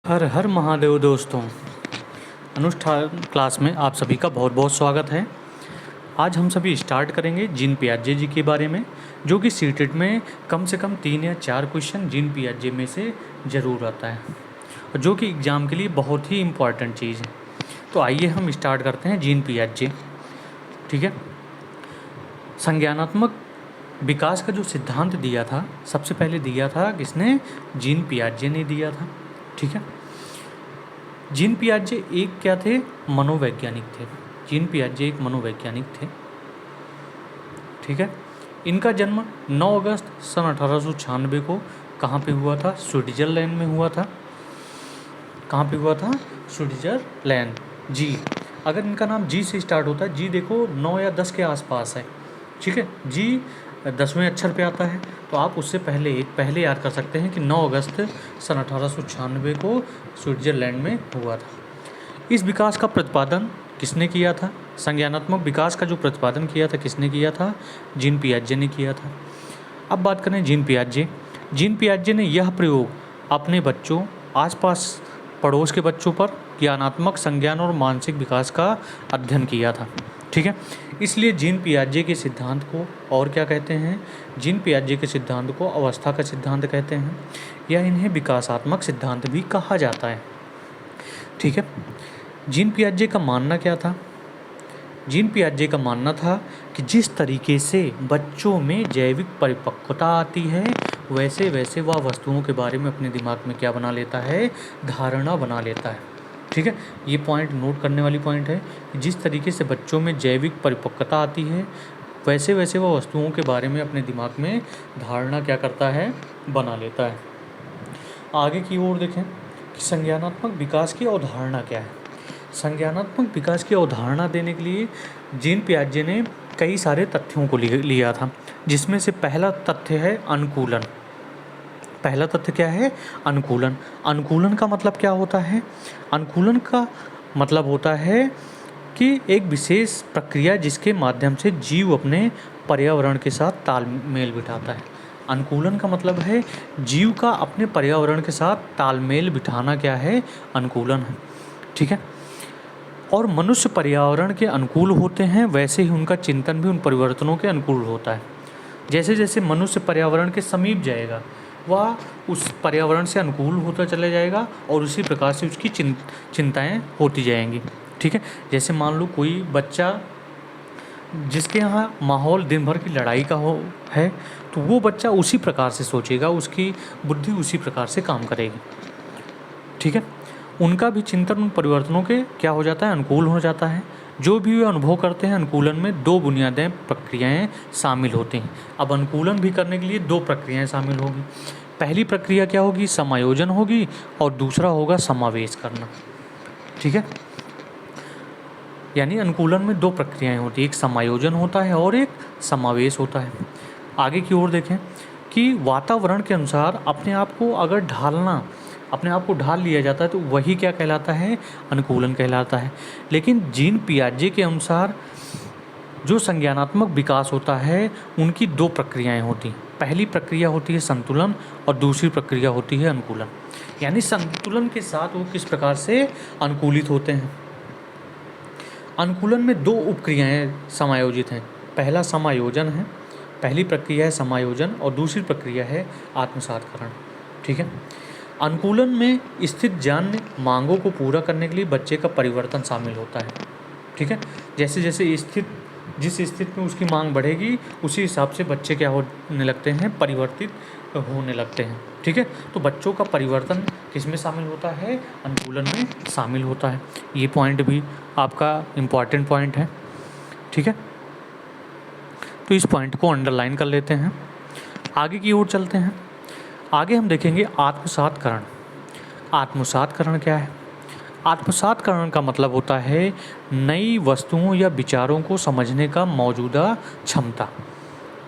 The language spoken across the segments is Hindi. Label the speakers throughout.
Speaker 1: हर हर महादेव दोस्तों। अनुष्ठान क्लास में आप सभी का बहुत बहुत स्वागत है। आज हम सभी स्टार्ट करेंगे जीन पियाजे जी के बारे में, जो कि सीटेट में कम से कम 3 या 4 क्वेश्चन जीन पियाजे में से ज़रूर आता है और जो कि एग्ज़ाम के लिए बहुत ही इम्पॉर्टेंट चीज़ है। तो आइए हम स्टार्ट करते हैं जीन पियाजे। ठीक है। संज्ञानात्मक विकास का जो सिद्धांत दिया था, सबसे पहले दिया था किसने? जीन पियाजे ने दिया था। ठीक है। जीन पियाजे एक क्या थे? मनोवैज्ञानिक थे। जीन पियाजे एक मनोवैज्ञानिक थे। ठीक है। इनका जन्म 9 अगस्त सन 1896 को कहाँ पे हुआ था? स्विट्ज़रलैंड में हुआ था। कहाँ पे हुआ था? स्विट्ज़रलैंड। जी, अगर इनका नाम जी से स्टार्ट होता है, जी देखो 9 या 10 के आसपास है। ठीक है। जी 10वें अक्षर पे आता है, तो आप उससे पहले याद कर सकते हैं कि 9 अगस्त सन 1896 को स्विट्ज़रलैंड में हुआ था। इस विकास का प्रतिपादन किसने किया था? संज्ञानात्मक विकास का जो प्रतिपादन किया था किसने किया था? जीन पियाजे ने किया था। अब बात करें जीन पियाजे। जीन पियाजे ने यह प्रयोग अपने बच्चों, आसपास पड़ोस के बच्चों पर ज्ञानात्मक, संज्ञान और मानसिक विकास का अध्ययन किया था। ठीक है। इसलिए जीन पियाजे के सिद्धांत को और क्या कहते हैं? जीन पियाजे के सिद्धांत को अवस्था का सिद्धांत कहते हैं, या इन्हें विकासात्मक सिद्धांत भी कहा जाता है। ठीक है। जीन पियाजे का मानना क्या था? जीन पियाजे का मानना था कि जिस तरीके से बच्चों में जैविक परिपक्वता आती है, वैसे वैसे वह वस्तुओं के बारे में अपने दिमाग में क्या बना लेता है? धारणा बना लेता है। ठीक है। ये पॉइंट नोट करने वाली पॉइंट है कि जिस तरीके से बच्चों में जैविक परिपक्वता आती है, वैसे वैसे वह वस्तुओं के बारे में अपने दिमाग में धारणा क्या करता है? बना लेता है। आगे की ओर देखें कि संज्ञानात्मक विकास की अवधारणा क्या है। संज्ञानात्मक विकास की अवधारणा देने के लिए जीन पियाजे ने कई सारे तथ्यों को लिया था, जिसमें से पहला तथ्य है अनुकूलन। पहला तथ्य क्या है? अनुकूलन। अनुकूलन का मतलब क्या होता है? अनुकूलन का मतलब होता है कि एक विशेष प्रक्रिया जिसके माध्यम से जीव अपने पर्यावरण के साथ तालमेल बिठाता है। अनुकूलन का मतलब है जीव का अपने पर्यावरण के साथ तालमेल बिठाना क्या है? अनुकूलन है। ठीक है। और मनुष्य पर्यावरण के अनुकूल होते हैं, वैसे ही उनका चिंतन भी उन परिवर्तनों के अनुकूल होता है। जैसे जैसे मनुष्य पर्यावरण के समीप जाएगा, वह उस पर्यावरण से अनुकूल होता चला जाएगा और उसी प्रकार से उसकी चिंताएं होती जाएंगी। ठीक है। जैसे मान लो कोई बच्चा जिसके यहाँ माहौल दिन भर की लड़ाई का है, तो वो बच्चा उसी प्रकार से सोचेगा, उसकी बुद्धि उसी प्रकार से काम करेगी। ठीक है। उनका भी चिंतन उन परिवर्तनों के क्या हो जाता है? अनुकूल हो जाता है। जो भी वे अनुभव करते हैं, अनुकूलन में 2 बुनियादी प्रक्रियाएं शामिल होती हैं। अब अनुकूलन भी करने के लिए 2 प्रक्रियाएं शामिल होगी। पहली प्रक्रिया क्या होगी? समायोजन होगी, और दूसरा होगा समावेश करना। ठीक है। यानी अनुकूलन में 2 प्रक्रियाएं होती हैं, एक समायोजन होता है और एक समावेश होता है। आगे की ओर देखें कि वातावरण के अनुसार अपने आप को ढाल लिया जाता है, तो वही क्या कहलाता है? अनुकूलन कहलाता है। लेकिन जीन पियाजे के अनुसार जो संज्ञानात्मक विकास होता है, उनकी 2 प्रक्रियाएं होती हैं। पहली प्रक्रिया होती है संतुलन और दूसरी प्रक्रिया होती है अनुकूलन। यानी संतुलन के साथ वो किस प्रकार से अनुकूलित होते हैं। अनुकूलन में 2 उपक्रियाएं समायोजित हैं। पहला समायोजन है, पहली प्रक्रिया है समायोजन, और दूसरी प्रक्रिया है आत्मसातकरण। ठीक है। अनुकूलन में स्थित जन्य मांगों को पूरा करने के लिए बच्चे का परिवर्तन शामिल होता है। ठीक है। जैसे जैसे जिस स्थिति में उसकी मांग बढ़ेगी, उसी हिसाब से बच्चे क्या होने लगते हैं? परिवर्तित होने लगते हैं। ठीक है। तो बच्चों का परिवर्तन किस में शामिल होता है? अनुकूलन में शामिल होता है। ये पॉइंट भी आपका इम्पॉर्टेंट पॉइंट है। ठीक है। तो इस पॉइंट को अंडरलाइन कर लेते हैं। आगे की ओर चलते हैं। आगे हम देखेंगे आत्मसातकरण। आत्मसातकरण क्या है? आत्मसातकरण का मतलब होता है नई वस्तुओं या विचारों को समझने का मौजूदा क्षमता।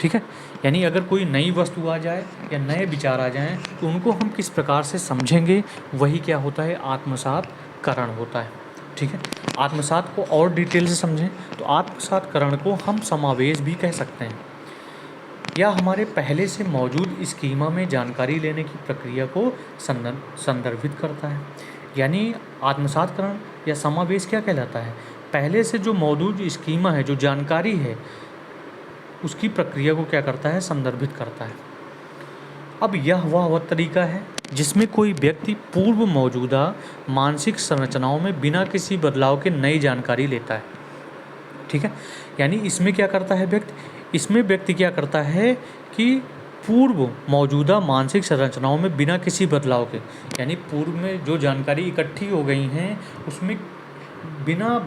Speaker 1: ठीक है। यानी अगर कोई नई वस्तु आ जाए या नए विचार आ जाएं, तो उनको हम किस प्रकार से समझेंगे, वही क्या होता है? आत्मसातकरण होता है। ठीक है। आत्मसात को और डिटेल से समझें तो आत्मसातकरण को हम समावेश भी कह सकते हैं। या हमारे पहले से मौजूद स्कीमा में जानकारी लेने की प्रक्रिया को संदर्भित करता है। यानी आत्मसातकरण या समावेश क्या कहलाता है? पहले से जो मौजूद स्कीमा है, जो जानकारी है, उसकी प्रक्रिया को क्या करता है? संदर्भित करता है। अब यह वह तरीका है जिसमें कोई व्यक्ति पूर्व मौजूदा मानसिक संरचनाओं में बिना किसी बदलाव के नई जानकारी लेता है। ठीक है, यानी इसमें क्या करता है व्यक्ति? इसमें व्यक्ति क्या करता है कि पूर्व मौजूदा मानसिक संरचनाओं में बिना किसी बदलाव के, यानी पूर्व में जो जानकारी इकट्ठी हो गई हैं उसमें बिना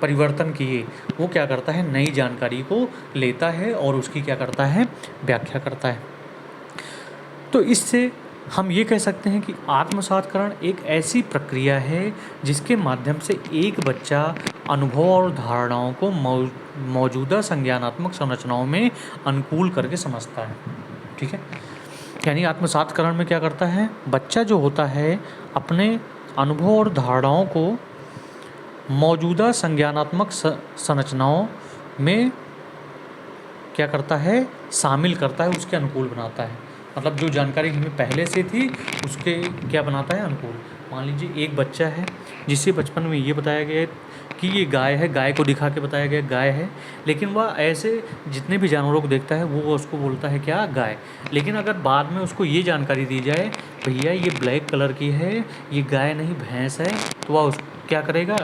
Speaker 1: परिवर्तन किए वो क्या करता है? नई जानकारी को लेता है और उसकी क्या करता है? व्याख्या करता है। तो इससे हम ये कह सकते हैं कि आत्मसातकरण एक ऐसी प्रक्रिया है जिसके माध्यम से एक बच्चा अनुभव और धारणाओं को मौजूदा संज्ञानात्मक संरचनाओं में अनुकूल करके समझता है। ठीक है, यानी आत्मसातकरण में क्या करता है? बच्चा जो होता है अपने अनुभव और धारणाओं को मौजूदा संज्ञानात्मक संरचनाओं में क्या करता है? शामिल करता है, उसके अनुकूल बनाता है। मतलब जो जानकारी हमें पहले से थी उसके क्या बनाता है? अनुकूल। मान लीजिए एक बच्चा है जिसे बचपन में ये बताया गया कि ये गाय है, गाय को दिखा के बताया गया गाय है, लेकिन वह ऐसे जितने भी जानवरों को देखता है वो उसको बोलता है क्या? गाय। लेकिन अगर बाद में उसको ये जानकारी दी जाए भैया ये ब्लैक कलर की है, ये गाय नहीं भैंस है, तो वह क्या करेगा?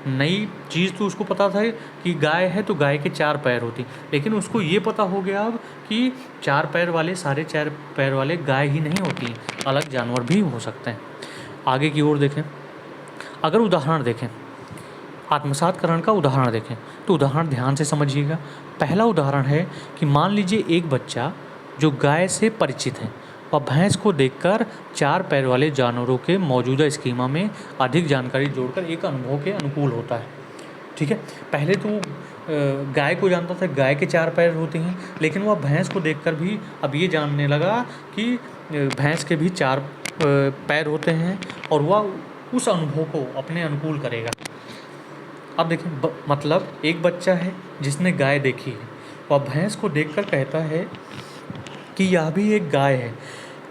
Speaker 1: नई चीज़ तो उसको पता था कि गाय है तो गाय के 4 पैर होती, लेकिन उसको ये पता हो गया अब कि 4 पैर वाले, सारे 4 पैर वाले गाय ही नहीं होती, अलग जानवर भी हो सकते हैं। आगे की ओर देखें, अगर उदाहरण देखें, आत्मसातकरण का उदाहरण देखें तो उदाहरण ध्यान से समझिएगा। पहला उदाहरण है कि मान लीजिए एक बच्चा जो गाय से परिचित है वह भैंस को देखकर 4 पैर वाले जानवरों के मौजूदा स्कीमा में अधिक जानकारी जोड़कर एक अनुभव के अनुकूल होता है। ठीक है, पहले तो गाय को जानता था गाय के 4 पैर होते हैं, लेकिन वह भैंस को देखकर भी अब ये जानने लगा कि भैंस के भी 4 पैर होते हैं और वह उस अनुभव को अपने अनुकूल करेगा। अब देखिए मतलब एक बच्चा है जिसने गाय देखी है, वह भैंस को देखकर कहता है कि यह भी एक गाय है।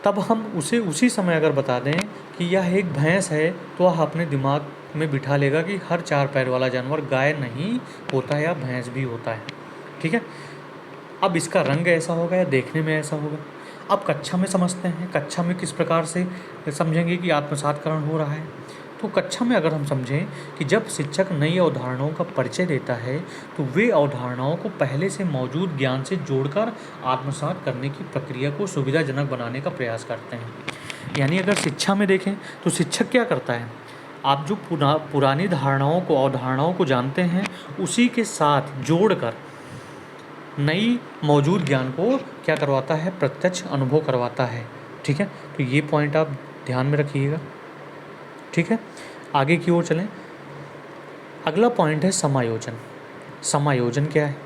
Speaker 1: तब हम उसे उसी समय अगर बता दें कि यह एक भैंस है तो वह अपने दिमाग में बिठा लेगा कि हर 4 पैर वाला जानवर गाय नहीं होता है या भैंस भी होता है। ठीक है, अब इसका रंग ऐसा होगा या देखने में ऐसा होगा। अब कक्षा में समझते हैं, कक्षा में किस प्रकार से समझेंगे कि आत्मसातकरण हो रहा है। तो कक्षा में अगर हम समझें कि जब शिक्षक नई अवधारणाओं का परिचय देता है तो वे अवधारणाओं को पहले से मौजूद ज्ञान से जोड़कर आत्मसात करने की प्रक्रिया को सुविधाजनक बनाने का प्रयास करते हैं। यानी अगर शिक्षा में देखें तो शिक्षक क्या करता है? आप जो पुरानी धारणाओं को, अवधारणाओं को जानते हैं उसी के साथ जोड़कर नई मौजूद ज्ञान को क्या करवाता है? प्रत्यक्ष अनुभव करवाता है। ठीक है, तो ये पॉइंट आप ध्यान में रखिएगा। ठीक है, आगे की ओर चलें। अगला पॉइंट है समायोजन। समायोजन क्या है?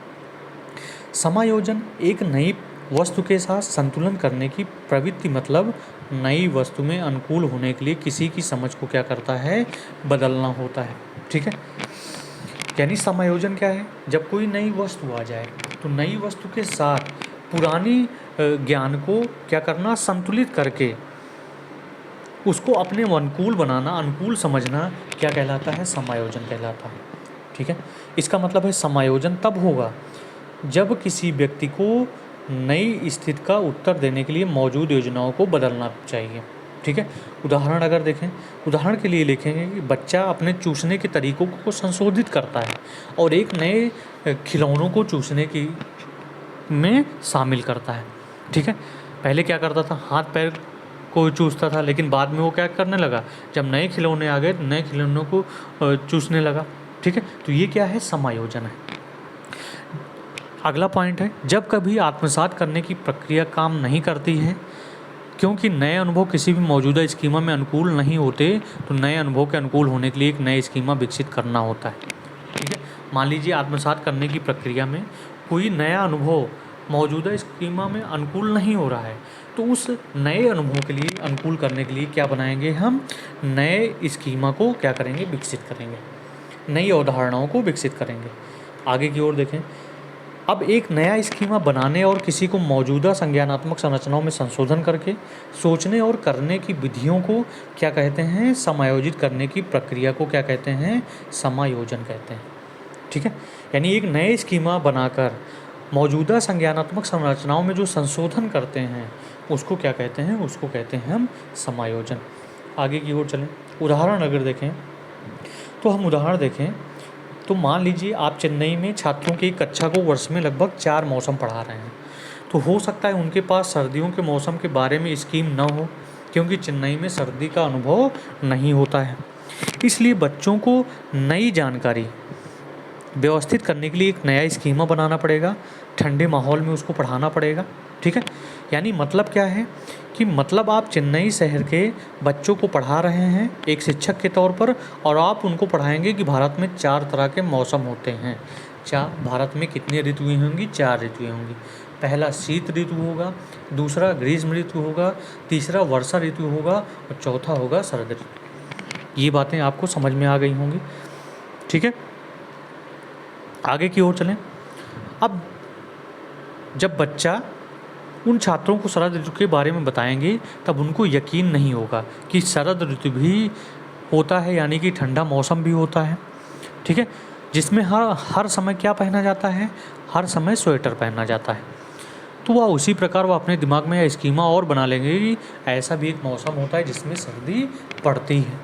Speaker 1: समायोजन एक नई वस्तु के साथ संतुलन करने की प्रवृत्ति, मतलब नई वस्तु में अनुकूल होने के लिए किसी की समझ को क्या करता है? बदलना होता है। ठीक है, यानी समायोजन क्या है? जब कोई नई वस्तु आ जाए तो नई वस्तु के साथ पुरानी ज्ञान को क्या करना? संतुलित करके उसको अपने अनुकूल बनाना, अनुकूल समझना क्या कहलाता है? समायोजन कहलाता है। ठीक है, इसका मतलब है समायोजन तब होगा जब किसी व्यक्ति को नई स्थिति का उत्तर देने के लिए मौजूद योजनाओं को बदलना चाहिए। ठीक है, उदाहरण अगर देखें, उदाहरण के लिए लिखेंगे कि बच्चा अपने चूसने के तरीकों को संशोधित करता है और एक नए खिलौनों को चूसने की में शामिल करता है। ठीक है, पहले क्या करता था? हाथ पैर को चूसता था, लेकिन बाद में वो क्या करने लगा? जब नए खिलौने आ गए नए खिलौनों को चूसने लगा। ठीक है, तो ये क्या है? समायोजन है। अगला पॉइंट है, जब कभी आत्मसात करने की प्रक्रिया काम नहीं करती है क्योंकि नए अनुभव किसी भी मौजूदा स्कीमा में अनुकूल नहीं होते, तो नए अनुभव के अनुकूल होने के लिए एक नए स्कीमा विकसित करना होता है। ठीक है, मान लीजिए आत्मसात करने की प्रक्रिया में कोई नया अनुभव मौजूदा स्कीमा में अनुकूल नहीं हो रहा है, तो उस नए अनुभव के लिए अनुकूल करने के लिए क्या बनाएंगे? हम नए स्कीमा को क्या करेंगे? विकसित करेंगे, नई अवधारणाओं को विकसित करेंगे। आगे की ओर देखें, अब एक नया स्कीमा बनाने और किसी को मौजूदा संज्ञानात्मक संरचनाओं में संशोधन करके सोचने और करने की विधियों को क्या कहते हैं, समायोजित करने की प्रक्रिया को क्या कहते हैं, समायोजन कहते हैं। ठीक है, यानी एक नए स्कीमा बनाकर मौजूदा संज्ञानात्मक संरचनाओं में जो संशोधन करते हैं उसको क्या कहते हैं, उसको कहते हैं हम समायोजन। आगे की ओर चलें, उदाहरण अगर देखें तो हम उदाहरण देखें तो मान लीजिए आप चेन्नई में छात्रों की कक्षा को वर्ष में लगभग 4 मौसम पढ़ा रहे हैं। तो हो सकता है उनके पास सर्दियों के मौसम के बारे में स्कीम न हो, क्योंकि चेन्नई में सर्दी का अनुभव नहीं होता है। इसलिए बच्चों को नई जानकारी व्यवस्थित करने के लिए एक नया स्कीमा बनाना पड़ेगा, ठंडे माहौल में उसको पढ़ाना पड़ेगा। ठीक है, यानी मतलब क्या है कि मतलब आप चेन्नई शहर के बच्चों को पढ़ा रहे हैं एक शिक्षक के तौर पर, और आप उनको पढ़ाएंगे कि भारत में 4 तरह के मौसम होते हैं। भारत में कितनी ऋतुएं होंगी, 4 ऋतुएं होंगी। पहला शीत ऋतु होगा, दूसरा ग्रीष्म ऋतु होगा, तीसरा वर्षा ऋतु होगा और चौथा होगा शरद ऋतु। ये बातें आपको समझ में आ गई होंगी। ठीक है, आगे की ओर चलें। अब जब बच्चा उन छात्रों को शरद ऋतु के बारे में बताएंगे तब उनको यकीन नहीं होगा कि शरद ऋतु भी होता है, यानी कि ठंडा मौसम भी होता है। ठीक है, जिसमें हर समय क्या पहना जाता है, हर समय स्वेटर पहना जाता है। तो वह उसी प्रकार वह अपने दिमाग में स्कीमा और बना लेंगे कि ऐसा भी एक मौसम होता है जिसमें सर्दी पड़ती है।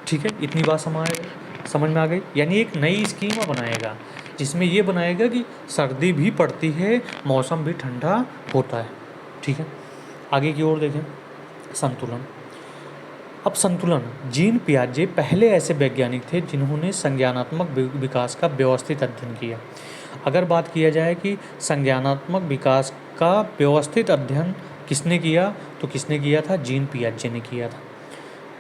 Speaker 1: ठीक है, इतनी बात समझ में आ गई। यानी एक नई स्कीमा बनाएगा जिसमें ये बनाएगा कि सर्दी भी पड़ती है, मौसम भी ठंडा होता है। ठीक है, आगे की ओर देखें, संतुलन। अब संतुलन, जीन पियाजे पहले ऐसे वैज्ञानिक थे जिन्होंने संज्ञानात्मक विकास का व्यवस्थित अध्ययन किया। अगर बात किया जाए कि संज्ञानात्मक विकास का व्यवस्थित अध्ययन किसने किया, तो किसने किया था, जीन पियाजे ने किया था।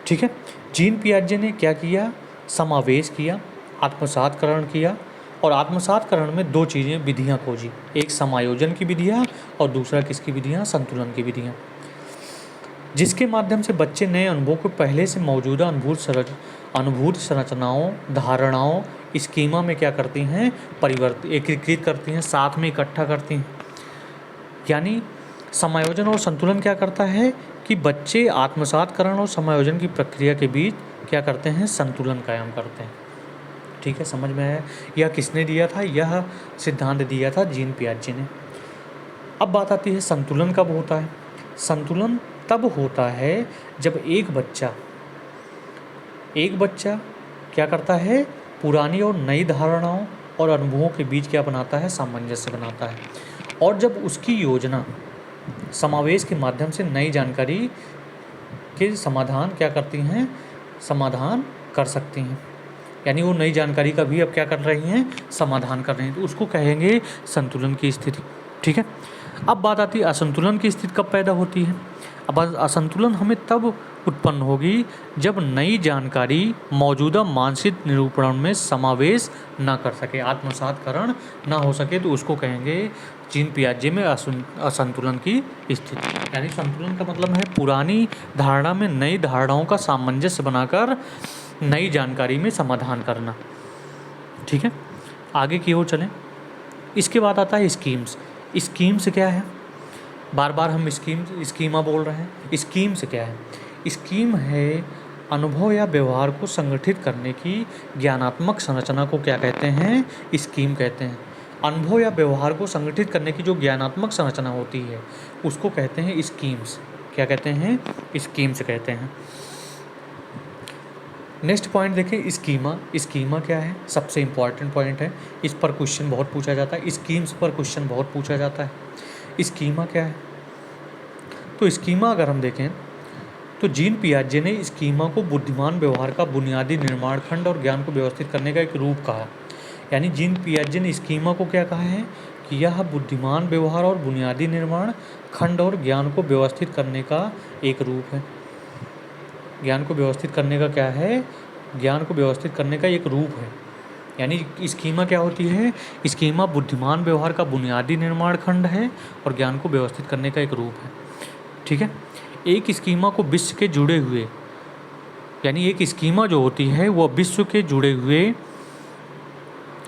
Speaker 1: ठीक है, जीन पियाजे ने क्या किया, समावेश किया, आत्मसातकरण किया, और आत्मसातकरण में 2 चीज़ें, विधियाँ खोजी। एक समायोजन की विधियाँ और दूसरा किसकी विधियाँ, संतुलन की विधियाँ, जिसके माध्यम से बच्चे नए अनुभवों को पहले से मौजूदा अनुभूत संरचनाओं, धारणाओं, स्कीमा में क्या करती हैं, एकीकृत करती हैं, साथ में इकट्ठा करती हैं। यानी समायोजन और संतुलन क्या करता है कि बच्चे आत्मसातकरण और समायोजन की प्रक्रिया के बीच क्या करते हैं, संतुलन कायम करते हैं। ठीक है, समझ में आया। यह किसने दिया था, यह सिद्धांत दिया था जीन पियाजे ने। अब बात आती है संतुलन कब होता है। संतुलन तब होता है जब एक बच्चा क्या करता है, पुरानी और नई धारणाओं और अनुभवों के बीच क्या बनाता है, सामंजस्य बनाता है, और जब उसकी योजना समावेश के माध्यम से नई जानकारी के समाधान क्या करती हैं, समाधान कर सकती हैं। यानी वो नई जानकारी का भी अब क्या कर रही हैं, समाधान कर रही हैं, तो उसको कहेंगे संतुलन की स्थिति। ठीक है, अब बात आती है असंतुलन की स्थिति कब पैदा होती है। अब असंतुलन हमें तब उत्पन्न होगी जब नई जानकारी मौजूदा मानसिक निरूपण में समावेश ना कर सके, आत्मसातकरण ना हो सके, तो उसको कहेंगे जीन पियाजे में असंतुलन की स्थिति। यानी संतुलन का मतलब है पुरानी धारणा में नई धारणाओं का सामंजस्य बनाकर नई जानकारी में समाधान करना। ठीक है, आगे की ओर चलें। इसके बाद आता है स्कीम्स। स्कीम्स क्या है, बार बार हम स्कीमा बोल रहे हैं। स्कीम्स क्या है, स्कीम है अनुभव या व्यवहार को संगठित करने की ज्ञानात्मक संरचना को क्या कहते हैं, स्कीम कहते हैं। अनुभव या व्यवहार को संगठित करने की जो ज्ञानात्मक संरचना होती है उसको कहते हैं स्कीम्स। क्या कहते हैं, स्कीम्स कहते हैं। नेक्स्ट पॉइंट देखें, स्कीमा क्या है, सबसे इम्पॉर्टेंट पॉइंट है। इस पर क्वेश्चन बहुत पूछा जाता है, स्कीम्स पर क्वेश्चन बहुत पूछा जाता है। स्कीमा क्या है, तो स्कीमा अगर हम देखें तो जीन पियाजे ने स्कीमा को बुद्धिमान व्यवहार का बुनियादी निर्माण खंड और ज्ञान को व्यवस्थित करने का एक रूप कहा। यानी जीन पियाजे ने स्कीमा को क्या कहा है कि यह बुद्धिमान व्यवहार और बुनियादी निर्माण खंड और ज्ञान को व्यवस्थित करने का एक रूप है। ज्ञान को व्यवस्थित करने का क्या है, ज्ञान को व्यवस्थित करने का एक रूप है। यानी स्कीमा क्या होती है, स्कीमा बुद्धिमान व्यवहार का बुनियादी निर्माण खंड है और ज्ञान को व्यवस्थित करने का एक रूप है। ठीक है, एक स्कीमा को विश्व के जुड़े हुए, यानी एक स्कीमा जो होती है वो विश्व के जुड़े हुए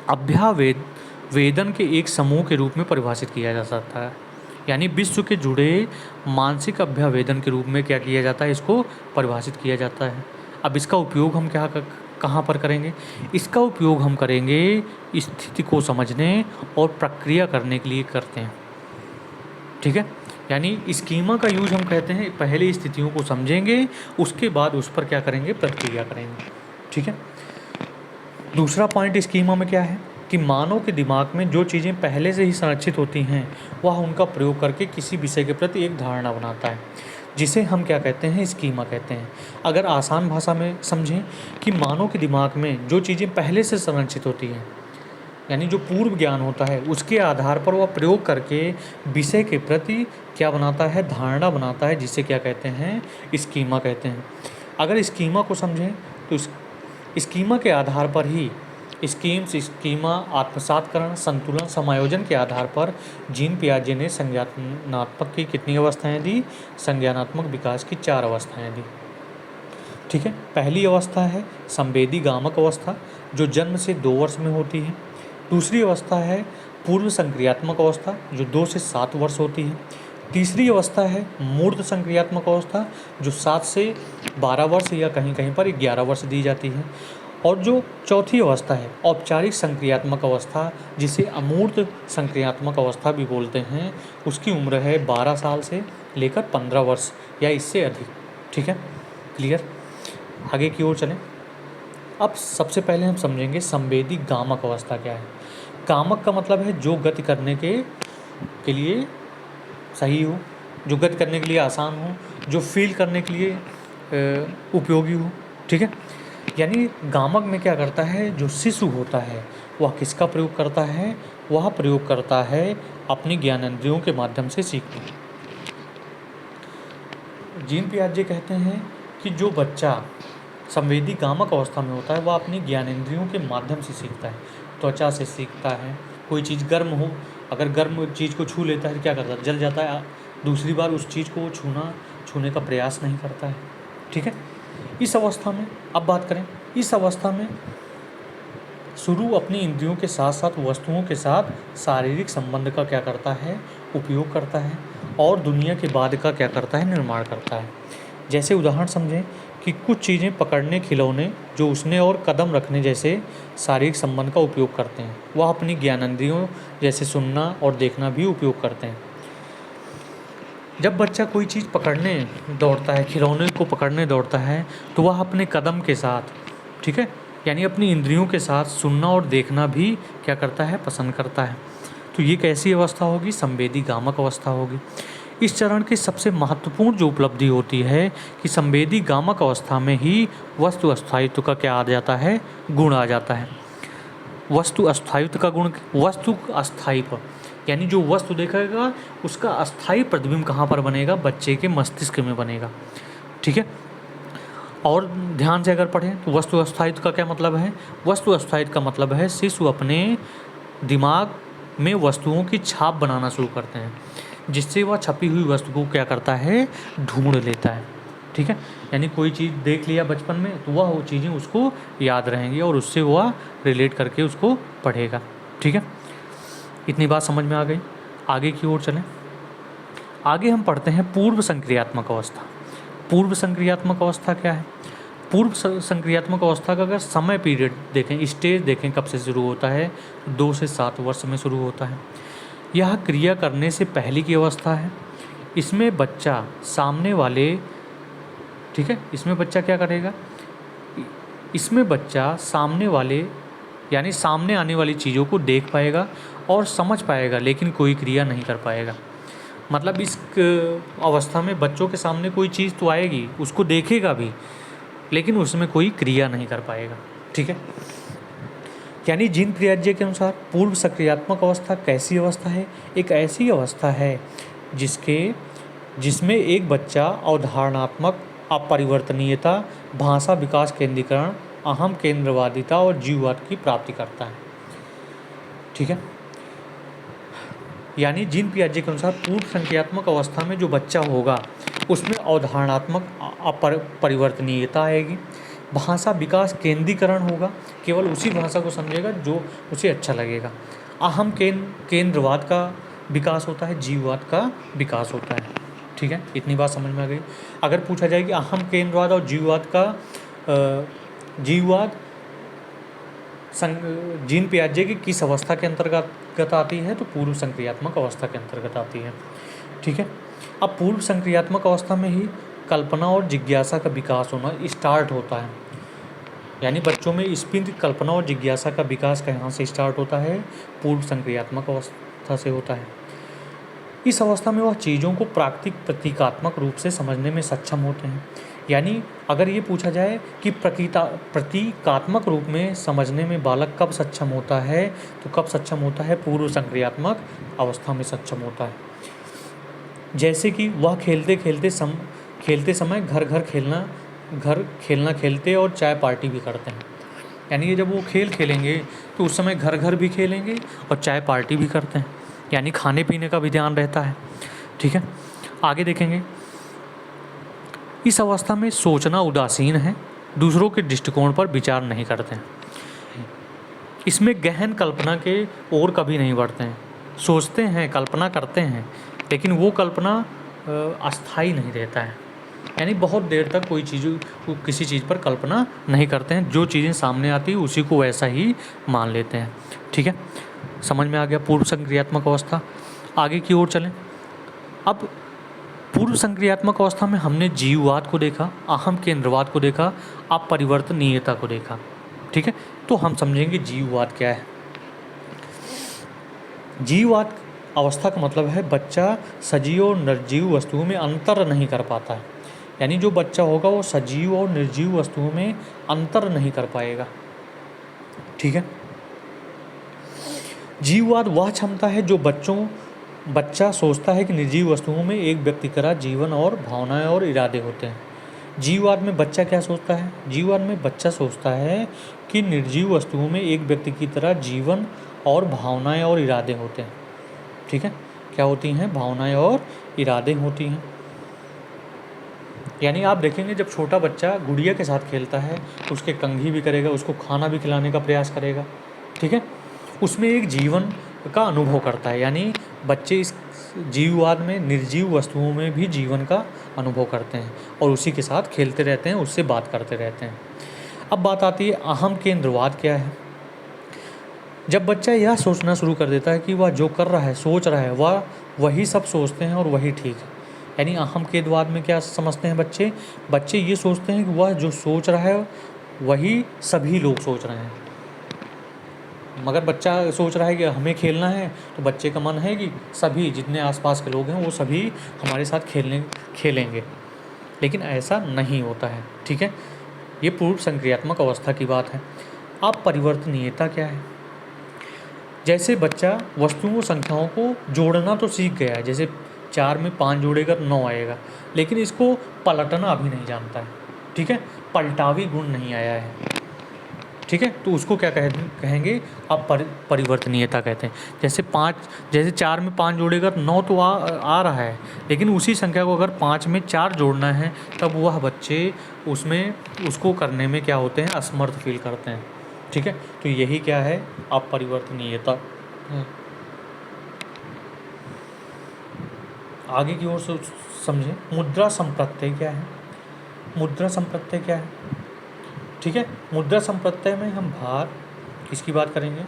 Speaker 1: अभ्यावेद वेदन के एक समूह के रूप में परिभाषित किया जा सकता है। यानी विश्व के जुड़े मानसिक अभ्यावेदन के रूप में क्या किया जाता है, इसको परिभाषित किया जाता है। अब इसका उपयोग हम कहाँ पर करेंगे? इसका उपयोग हम करेंगे स्थिति को समझने और प्रक्रिया करने के लिए करते हैं। ठीक है, यानी स्कीमा का यूज हम कहते हैं पहले स्थितियों को समझेंगे, उसके बाद उस पर क्या करेंगे, प्रक्रिया करेंगे। ठीक है, दूसरा पॉइंट स्कीमा में क्या है कि मानव के दिमाग में जो चीज़ें पहले से ही संरक्षित होती हैं वह उनका प्रयोग करके किसी विषय के प्रति एक धारणा बनाता है, जिसे हम क्या कहते हैं, स्कीमा कहते हैं। अगर आसान भाषा में समझें कि मानव के दिमाग में जो चीज़ें पहले से संरक्षित होती हैं, यानी जो पूर्व ज्ञान होता है, उसके आधार पर वह प्रयोग करके विषय के प्रति क्या बनाता है, धारणा बनाता है, जिसे क्या कहते हैं, स्कीमा कहते हैं। अगर स्कीमा को समझें तो स्कीमा के आधार पर ही स्कीमा, आत्मसातकरण, संतुलन, समायोजन के आधार पर जीन पियाजे ने संज्ञानात्मक की कितनी अवस्थाएं दी? संज्ञानात्मक विकास की 4 अवस्थाएं दी। ठीक है, पहली अवस्था है संवेदी गामक अवस्था, जो जन्म से 2 वर्ष में होती है। दूसरी अवस्था है पूर्व संक्रियात्मक अवस्था, जो 2 से 7 वर्ष होती है। तीसरी अवस्था है मूर्त संक्रियात्मक अवस्था, जो 7 से 12 वर्ष या कहीं कहीं पर 11 वर्ष दी जाती है। और जो चौथी अवस्था है औपचारिक संक्रियात्मक अवस्था, जिसे अमूर्त संक्रियात्मक अवस्था भी बोलते हैं, उसकी उम्र है 12 साल से लेकर 15 वर्ष या इससे अधिक। ठीक है, क्लियर? आगे की ओर चलें। अब सबसे पहले हम समझेंगे संवेदी गामक अवस्था क्या है। गामक का मतलब है जो गति करने के लिए सही हो, जो गति करने के लिए आसान हो, जो फील करने के लिए उपयोगी हो। ठीक है, यानी गामक में क्या करता है, जो शिशु होता है वह किसका प्रयोग करता है? वह प्रयोग करता है अपनी ज्ञानेंद्रियों के माध्यम से सीखने। जीन पियाजे कहते हैं कि जो बच्चा संवेदी गामक अवस्था में होता है वह अपनी ज्ञानेंद्रियों के माध्यम से सीखता है। त्वचा से सीखता है, कोई चीज़ गर्म हो, अगर गर्म चीज़ को छू लेता है तो क्या करता है, जल जाता है, दूसरी बार उस चीज़ को छूने का प्रयास नहीं करता है। ठीक है, इस अवस्था में अब बात करें, इस अवस्था में शुरू अपनी इंद्रियों के साथ साथ वस्तुओं के साथ शारीरिक संबंध का क्या करता है, उपयोग करता है, और दुनिया के बाद का क्या करता है, निर्माण करता है। जैसे उदाहरण समझें कि कुछ चीज़ें पकड़ने, खिलौने, जो उसने और कदम रखने जैसे शारीरिक संबंध का उपयोग करते हैं, वह अपनी ज्ञानेंद्रियों जैसे सुनना और देखना भी उपयोग करते हैं। जब बच्चा कोई चीज़ पकड़ने दौड़ता है, खिलौने को पकड़ने दौड़ता है, तो वह अपने कदम के साथ, ठीक है, यानी अपनी इंद्रियों के साथ सुनना और देखना भी क्या करता है, पसंद करता है। तो ये कैसी अवस्था होगी? संवेदी गामक अवस्था होगी। इस चरण की सबसे महत्वपूर्ण जो उपलब्धि होती है कि संवेदी गामक अवस्था में ही वस्तु अस्थायित्व का क्या आ जाता है, गुण आ जाता है। वस्तु अस्थायित्व का गुण, वस्तु अस्थायित्व यानी जो वस्तु देखेगा उसका अस्थायी प्रतिबिंब कहाँ पर बनेगा? बच्चे के मस्तिष्क में बनेगा। ठीक है, और ध्यान से अगर पढ़ें तो वस्तु अस्थायित्व का क्या मतलब है? वस्तु अस्थायित्व का मतलब है शिशु अपने दिमाग में वस्तुओं की छाप बनाना शुरू करते हैं, जिससे वह छपी हुई वस्तु को क्या करता है, ढूंढ लेता है। ठीक है, यानी कोई चीज़ देख लिया बचपन में तो वह वो चीज़ें उसको याद रहेंगी और उससे वह रिलेट करके उसको पढ़ेगा। ठीक है, इतनी बात समझ में आ गई। आगे की ओर चलें। आगे हम पढ़ते हैं पूर्व संक्रियात्मक अवस्था। पूर्व संक्रियात्मक अवस्था क्या है? पूर्व संक्रियात्मक अवस्था का अगर समय पीरियड देखें, स्टेज देखें, कब से शुरू होता है? 2 से 7 वर्ष में शुरू होता है। यह क्रिया करने से पहले की अवस्था है। इसमें बच्चा सामने वाले, ठीक है, इसमें बच्चा क्या करेगा? इसमें बच्चा सामने वाले यानी सामने आने वाली चीज़ों को देख पाएगा और समझ पाएगा, लेकिन कोई क्रिया नहीं कर पाएगा। मतलब इस अवस्था में बच्चों के सामने कोई चीज़ तो आएगी, उसको देखेगा भी, लेकिन उसमें कोई क्रिया नहीं कर पाएगा। ठीक है, यानी जीन पियाजे के अनुसार पूर्व सक्रियात्मक अवस्था कैसी अवस्था है? एक ऐसी अवस्था है जिसमें एक बच्चा अवधारणात्मक अपरिवर्तनीयता, भाषा विकास केंद्रीकरण, अहम केंद्रवादिता और जीववाद की प्राप्ति करता है। ठीक है, यानी जीन पियाजे के अनुसार पूर्व संक्रियात्मक अवस्था में जो बच्चा होगा उसमें अवधारणात्मक अपरिवर्तनीयता आएगी, भाषा विकास केंद्रीकरण होगा, केवल उसी भाषा को समझेगा जो उसे अच्छा लगेगा, अहम केंद्रवाद का विकास होता है, जीववाद का विकास होता है। ठीक है, इतनी बात समझ में आ गई। अगर पूछा जाए कि अहम केंद्रवाद और जीववाद जीन पियाजे की किस अवस्था के अंतर्गत आती है, तो पूर्व संक्रियात्मक अवस्था के अंतर्गत आती है। ठीक है, अब पूर्व संक्रियात्मक अवस्था में ही कल्पना और जिज्ञासा का विकास होना स्टार्ट होता है। यानी बच्चों में स्पंद कल्पना और जिज्ञासा का विकास कहाँ से स्टार्ट होता है, पूर्व संक्रियात्मक अवस्था से होता है। इस अवस्था में वह चीज़ों को प्रतीकात्मक रूप से समझने में सक्षम होते हैं। यानी अगर ये पूछा जाए कि प्रतीकात्मक रूप में समझने में बालक कब सक्षम होता है, तो कब सक्षम होता है, पूर्व संक्रियात्मक अवस्था में सक्षम होता है। जैसे कि वह खेलते समय घर खेलना खेलते और चाय पार्टी भी करते हैं। यानी ये जब वो खेलेंगे तो उस समय घर भी खेलेंगे और चाय पार्टी भी करते हैं, यानी खाने पीने का भी ध्यान रहता है। ठीक है, आगे देखेंगे। इस अवस्था में सोचना उदासीन है, दूसरों के दृष्टिकोण पर विचार नहीं करते हैं। इसमें गहन कल्पना के ओर कभी नहीं बढ़ते हैं। सोचते हैं, कल्पना करते हैं, लेकिन वो कल्पना अस्थाई नहीं रहता है। यानी बहुत देर तक किसी चीज़ पर कल्पना नहीं करते हैं, जो चीज़ें सामने आती है उसी को वैसा ही मान लेते हैं। ठीक है, समझ में आ गया पूर्व संक्रियात्मक अवस्था। आगे की ओर चलें। अब पूर्व संक्रियात्मक अवस्था में हमने जीववाद को देखा, अहम केंद्रवाद को देखा, अब परिवर्तनीयता को देखा। ठीक है, तो हम समझेंगे जीववाद क्या है। जीववाद अवस्था का मतलब है बच्चा सजीव और निर्जीव वस्तुओं में अंतर नहीं कर पाता है। यानी जो बच्चा होगा वो सजीव और निर्जीव वस्तुओं में अंतर नहीं कर पाएगा। ठीक है, जीववाद वह क्षमता है जो बच्चा सोचता है कि निर्जीव वस्तुओं में एक व्यक्ति का जीवन और भावनाएं और इरादे होते हैं। जीववाद में बच्चा क्या सोचता है? जीववाद में बच्चा सोचता है कि निर्जीव वस्तुओं में एक व्यक्ति की तरह जीवन और भावनाएं और इरादे होते हैं। ठीक है, क्या होती हैं? भावनाएं और इरादे होती हैं। यानी आप देखेंगे जब छोटा बच्चा गुड़िया के साथ खेलता है तो उसके कंघी भी करेगा, उसको खाना भी खिलाने का प्रयास करेगा। ठीक है, उसमें एक जीवन का अनुभव करता है। यानी बच्चे इस जीववाद में निर्जीव वस्तुओं में भी जीवन का अनुभव करते हैं और उसी के साथ खेलते रहते हैं, उससे बात करते रहते हैं। अब बात आती है अहम केंद्रवाद क्या है। जब बच्चा यह सोचना शुरू कर देता है कि वह जो कर रहा है, सोच रहा है, वह वही सब सोचते हैं और वही ठीक है। यानी अहम केंद्रवाद में क्या समझते हैं बच्चे ये सोचते हैं कि वह जो सोच रहा है वही सभी लोग सोच रहे हैं। मगर बच्चा सोच रहा है कि हमें खेलना है, तो बच्चे का मन है कि सभी जितने आसपास के लोग हैं वो सभी हमारे साथ खेलेंगे, लेकिन ऐसा नहीं होता है। ठीक है, ये पूर्व संक्रियात्मक अवस्था की बात है। अब परिवर्तनीयता क्या है? जैसे बच्चा वस्तुओं संख्याओं को जोड़ना तो सीख गया है, जैसे 4 में 5 जोड़ेगा तो 9 आएगा, लेकिन इसको पलटना अभी नहीं जानता है। ठीक है, पलटावी गुण नहीं आया है। ठीक है, तो उसको क्या कहेंगे आप? परिवर्तनीयता कहते हैं। जैसे 4 में 5 जोड़ेगा तो 9 तो आ रहा है, लेकिन उसी संख्या को अगर 5 में 4 जोड़ना है तब वह बच्चे उसको करने में क्या होते हैं? असमर्थ फील करते हैं। ठीक है, तो यही क्या है? आप परिवर्तनीयता है। आगे की ओर समझें। मुद्रा संप्रत्यय क्या है? मुद्रा संप्रत्यय क्या है? ठीक है, मुद्रा संप्रत्यय में हम भार, किसकी बात करेंगे?